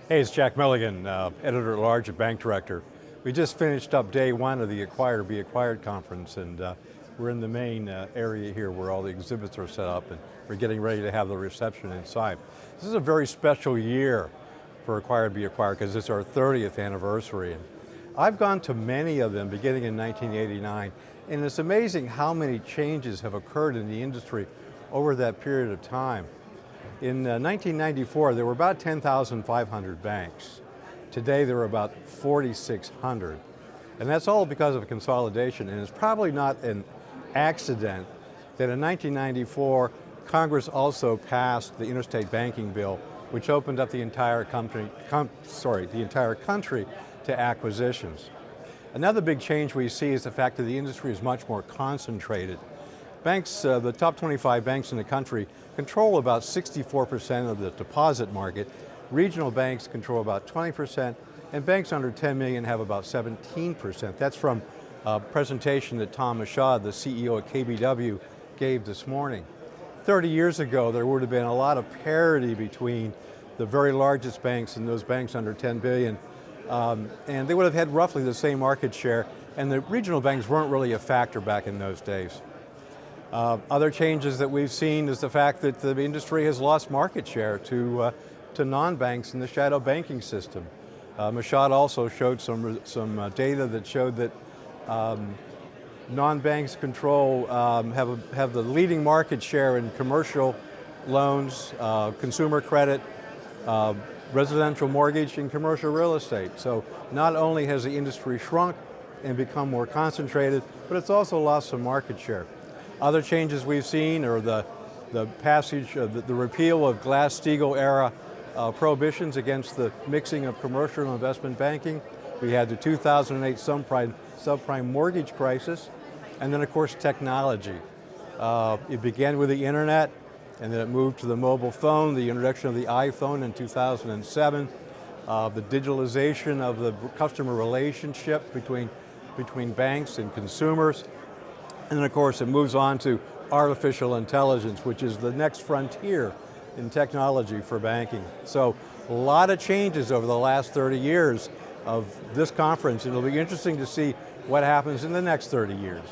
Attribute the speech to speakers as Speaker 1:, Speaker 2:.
Speaker 1: Hey, it's Jack Milligan, Editor-at-Large at Bank Director. We just finished up day one of the Acquire to Be Acquired conference, and we're in the main area here where all the exhibits are set up, and we're getting ready to have the reception inside. This is a very special year for Acquire to Be Acquired because it's our 30th anniversary. And I've gone to many of them beginning in 1989, and it's amazing how many changes have occurred in the industry over that period of time. In 1994, there were about 10,500 banks. Today, there are about 4,600. And that's all because of consolidation, and it's probably not an accident that in 1994, Congress also passed the Interstate Banking Bill, which opened up the entire country to acquisitions. Another big change we see is the fact that the industry is much more concentrated. Banks, the top 25 banks in the country control about 64% of the deposit market. Regional banks control about 20%, and banks under 10 million have about 17%. That's from a presentation that Tom Mashad, the CEO at KBW, gave this morning. 30 years ago, there would have been a lot of parity between the very largest banks and those banks under 10 billion, and they would have had roughly the same market share, and the regional banks weren't really a factor back in those days. Other changes that we've seen is the fact that the industry has lost market share to non-banks in the shadow banking system. Mashad also showed some data that showed that non-banks have the leading market share in commercial loans, consumer credit, residential mortgage, and commercial real estate. So not only has the industry shrunk and become more concentrated, but it's also lost some market share. Other changes we've seen are the passage of the repeal of Glass-Steagall era prohibitions against the mixing of commercial and investment banking. We had the 2008 subprime mortgage crisis, and then of course technology. It began with the internet, and then it moved to the mobile phone, the introduction of the iPhone in 2007, the digitalization of the customer relationship between banks and consumers. And then of course it moves on to artificial intelligence, which is the next frontier in technology for banking. So a lot of changes over the last 30 years of this conference, and it'll be interesting to see what happens in the next 30 years.